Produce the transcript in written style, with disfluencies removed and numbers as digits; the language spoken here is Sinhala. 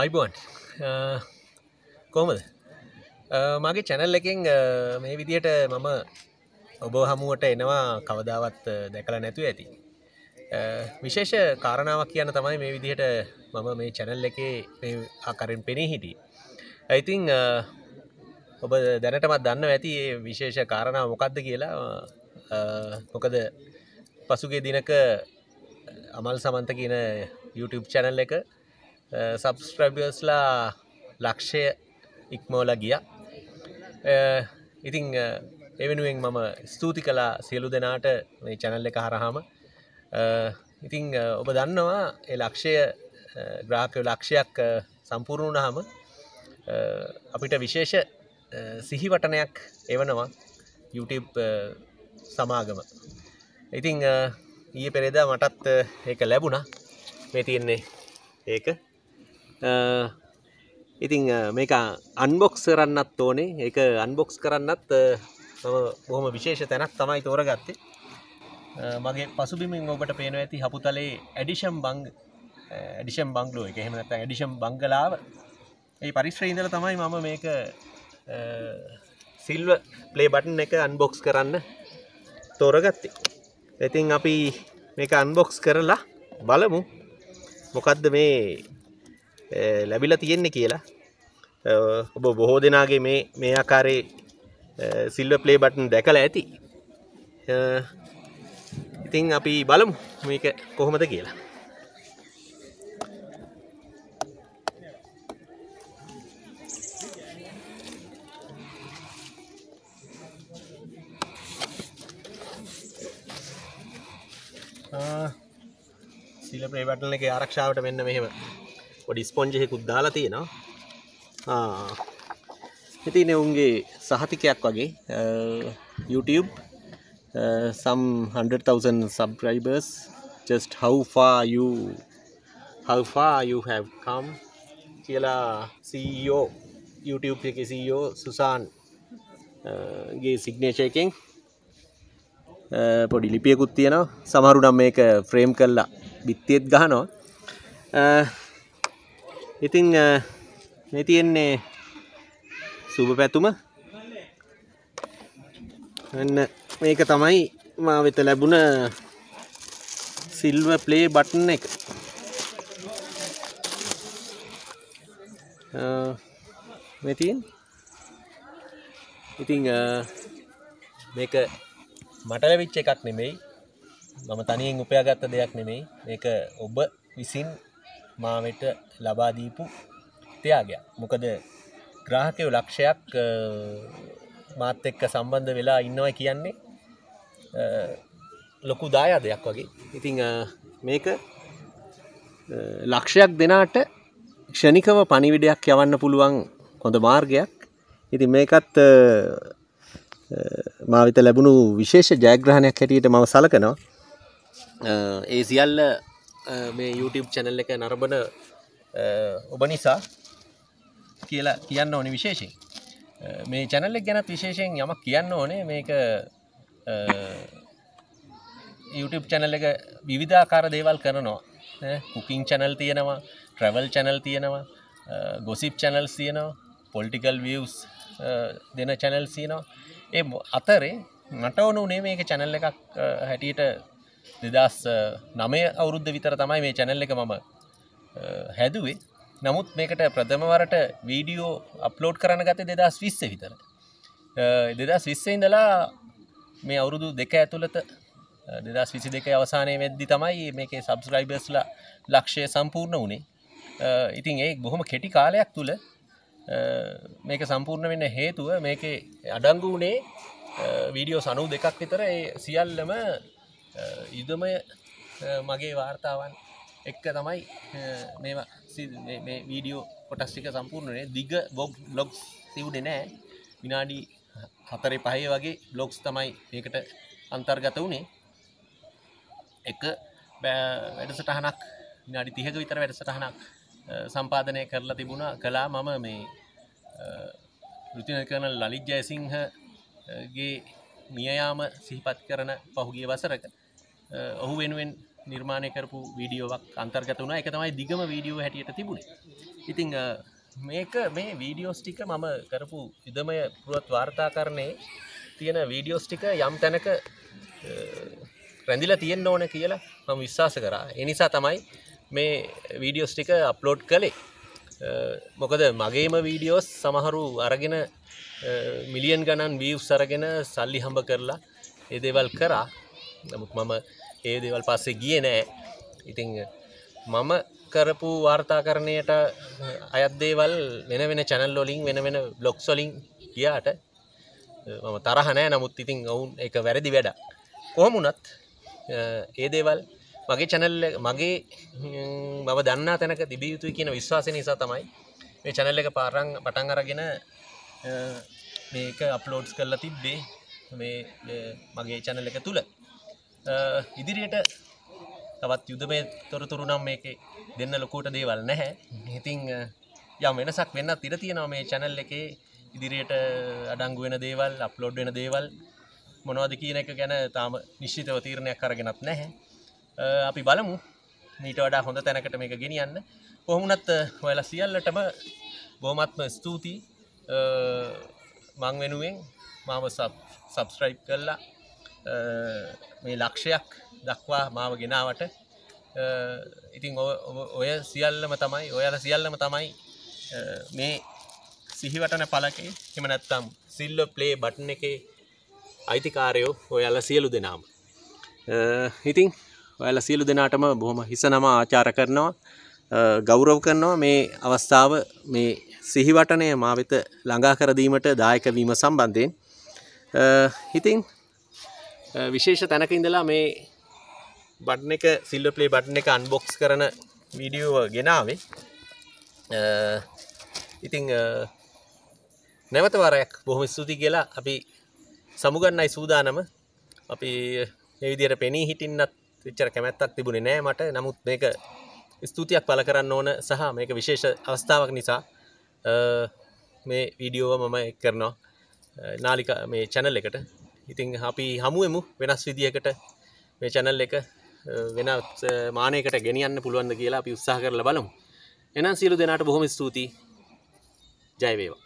අයිබෝන් කොහමද මගේ චැනල් එකෙන් මේ විදියට මම ඔබ හමුවට එනවා කවදාවත් දැකලා නැතුව ඇති විශේෂ කාරණාවක් කියන්න තමයි මේ විදිහට මම මේ චැනල් එකේ මේ ආකාරයෙන් පෙනී හිටියේ ඉතින් ඔබ දැනටමත් දන්නවා ඇති මේ විශේෂ කාරණාව මොකක්ද කියලා මොකද පසුගිය දිනක අමල් සමන්ත කියන YouTube channel එක සබස්ක්‍රයිබර්ස්ලා ලක්ෂය ඉක්මවලා ගියා. ඉතින් ඒ වෙනුවෙන් මම ස්තුති කළා සියලු දෙනාට මේ channel එක හරහාම. ඉතින් ඔබ දන්නවා ඒ ලක්ෂය ග්‍රාහක ලක්ෂයක් සම්පූර්ණ වුණාම අපිට විශේෂ සිහිවටනයක් එවනවා YouTube සමාගම. ඉතින් ඊයේ පෙරේදා මටත් ඒක ලැබුණා. මේ තියෙන්නේ ඒක. ඉතින් මේක අන්බොක්ස් කරන්නත් ඕනේ. ඒක අන්බොක්ස් කරන්නත් මම බොහොම විශේෂ තැනක් තමයි තෝරගත්තේ. මගේ පසුබිමින් ඔබට පේනවා ඇති හපුතලේ එඩිෂන් බංගලෝ එක. එහෙම නැත්නම් එඩිෂන් බංගලාව. ඒ පරිසරයේ ඉඳලා තමයි මම මේක සිල්වර් ප්ලේ බටන් එක අන්බොක්ස් කරන්න තෝරගත්තේ. ඉතින් අපි මේක අන්බොක්ස් කරලා බලමු මොකද්ද මේ ලැබිලා තියෙන්නේ කියලා. ඔබ බොහෝ දෙනාගේ මේ ආකාරයේ සිල්වර් ප්ලේ බටන් දැකලා ඇති. ඉතින් අපි බලමු මේක කොහොමද කියලා. සිල්වර් ප්ලේ බටන් එකේ ආරක්ෂාවට මෙන්න මෙහෙම පොඩි ස්පොන්ජ් එකකුත් දාලා තියෙනවා. ඉතින් උන්ගේ සහතිකයක් වගේ YouTube some 100,000 subscribers just how far you have come කියලා CEO YouTube එකේ CEO සුසාන් ගේ සිග්නේචර් එකෙන් පොඩි ලිපියකුත් තියෙනවා. සමහරු නම් මේක ෆ්‍රේම් කරලා බිත්තියෙත් ගහනවා. ඉතින් මේ තියෙන්නේ සුබ පැතුම. මෙන්න මේක තමයි මා වෙත ලැබුණ සිල්වර් ප්ලේ බටන් එක. මේ තියෙන්නේ. ඉතින් මේක මට ලැබිච්ච එකක් නෙමෙයි. මම තනියෙන් උපයාගත්ත දෙයක් නෙමෙයි. මේක ඔබ විසින් මා වෙත ලබා දීපු ත්‍යාගයක්. මොකද ග්‍රාහකයෝ ලක්ෂයක් මාත් එක්ක සම්බන්ධ වෙලා ඉන්නවා කියන්නේ ලොකු දායාදයක් වගේ. ඉතින් මේක ලක්ෂයක් දෙනාට ක්ෂණිකව පණිවිඩයක් යවන්න පුළුවන් හොඳ මාර්ගයක්. ඉතින් මේකත් මා වෙත ලැබුණු විශේෂ ජයග්‍රහණයක් හැටියට මම සලකනවා. ඒ සියල්ල මේ YouTube channel එක නරඹන ඔබ නිසා කියලා කියන්න ඕනේ විශේෂයෙන්. මේ channel එක ගැනත් විශේෂයෙන් යමක් කියන්න ඕනේ. මේක YouTube channel එක විවිධාකාර දේවල් කරනවා. cooking channel තියෙනවා, travel channel තියෙනවා, gossip channels තියෙනවා, political views දෙන channels තියෙනවා. ඒ අතරේ මට ඕනුනේ මේක channel එකක් හැටියට 2009 අවුරුද්ද විතර තමයි මේ channel එක මම හැදුවේ. නමුත් මේකට ප්‍රථම වරට වීඩියෝ අප්ලෝඩ් කරන්න ගත්තේ 2020 විතර. 2020 ඉඳලා මේ අවුරුදු දෙක ඇතුළත 2022 අවසානයේ වෙද්දි තමයි මේකේ සබ්ස්ක්‍රයිබර්ස්ලා ලක්ෂය සම්පූර්ණ වුණේ. ඉතින් ඒ බොහොම කෙටි කාලයක් තුල මේක සම්පූර්ණ වෙන්න හේතුව මේකේ අඩංගු වුණේ වීඩියෝ 92ක් විතර. ඒ සියල්ලම යුදමය මගේ වාර්තාවන් එක්ක තමයි මේ වීඩියෝ කොටස් ටික සම්පූර්ණ වෙන්නේ. දිග බ්ලොග්ස් තිබුණේ නැහැ. විනාඩි 4-5 වගේ බ්ලොග්ස් තමයි මේකට අන්තර්ගත වුණේ. එක වැඩසටහනක් විනාඩි 30ක විතර වැඩසටහනක් සම්පාදනය කරලා කළා මම මේ රුතිනල් කර්නල් ලලිත් ජයසිංහගේ මිය යාම සිහිපත් කරන පහුගිය වසරක ඔහු වෙනුවෙන් නිර්මාණය කරපු වීඩියෝවක් අන්තර්ගත වුණා. ඒක තමයි දිගම වීඩියෝ හැටියට තිබුණේ. ඉතින් මේක මේ වීඩියෝස් ටික මම කරපු යුදමය පුවත් වාර්තාකරණයේ තියෙන වීඩියෝස් ටික යම් තැනක රැඳිලා තියෙන්න ඕන කියලා මම විශ්වාස කරා. ඒ නිසා තමයි මේ වීඩියෝස් ටික අප්ලෝඩ් කළේ. මොකද මගේම වීඩියෝස් සමහරු අරගෙන මිලියන් ගණන් views අරගෙන සල්ලි හම්බ කරලා ඒ දේවල් කරා. නමුත් මම ඒ දේවල් පස්සේ ගියේ නෑ. ඉතින් මම කරපු වාර්තාකරණයට අයත් දේවල් වෙන වෙන channel වලින් වෙන වෙන blogs වලින් ගියාට මම තරහ නෑ. නමුත් ඉතින් වුන් ඒක වැරදි වැඩක්. කොහොම වුණත් ඒ දේවල් මගේ channel මගේ මම දන්නා තැනක තිබිය යුතුයි කියන විශ්වාසය නිසා තමයි මේ channel එක පටන් අරගෙන මේක අප්ලෝඩ්ස් කරලා තිබ්බේ මේ මගේ channel එක තුල. ඉදිරියට තවත් යුදමය තොරතුරු නම් මේකේ දෙන්න ලොකුට දේවල් නැහැ. ඉතින් යම් වෙනසක් වෙන්නත් ඉඩ තියෙනවා මේ channel එකේ ඉදිරියට අඩංගු වෙන දේවල්, අප්ලෝඩ් වෙන දේවල් මොනවද කියන එක ගැන තාම නිශ්චිතව තීරණයක් අරගෙනත් නැහැ. අපි බලමු මීට වඩා හොඳ තැනකට මේක ගෙනියන්න. කොහොම වුණත් ඔයාලා සියල්ලටම බොහොමත්ම ස්තුතියි. මං වෙනුවෙන් මාව සබ්ස්ක්‍රයිබ් කරලා මේ ලක්ෂයක් දක්වා මාව ගෙනාවට. ඉතින් ඔය සියල්ලම තමයි ඔයාලා සියල්ලම තමයි මේ සිහිවටන පළකේ එහෙම නැත්නම් සිල්වර් ප්ලේ බටන් එකේ අයිතිකාරයෝ ඔයාලා සියලු දෙනාම. ඉතින් ඔයාලා සියලු දෙනාටම බොහොම හිසනම ආචාර කරනවා, ගෞරව කරනවා. මේ අවස්ථාව මේ සිහිවටනය මා වෙත ළඟා කර දීමට දායක වීම සම්බන්ධයෙන්. ඉතින් විශේෂ තැනක ඉඳලා මේ බටන් එක සිල්වර් ප්ලේ බටන් එක අන්බොක්ස් කරන වීඩියෝ ගෙනාවේ. ඉතින් නැවත වරයක් බොහොම ස්තුතියි කියලා අපි සමුගන්නයි සූදානම. අපි මේ විදිහට පෙනී හිටින්නත් එච්චර කැමැත්තක් තිබුණේ නෑ මට. නමුත් මේක ස්තුතියක් පළ කරන්න ඕන සහ මේක විශේෂ අවස්ථාවක් නිසා මේ වීඩියෝව මම කරනවා නාලිකා මේ channel එකට. ඉතින් අපි හමුවෙමු වෙනස් විදියකට මේ channel එක වෙනස් මානයකට ගෙනියන්න පුළුවන්ද කියලා අපි උත්සාහ කරලා බලමු. එහෙනම් සියලු දෙනාට බොහොම ස්තුතියි. ජය වේවා.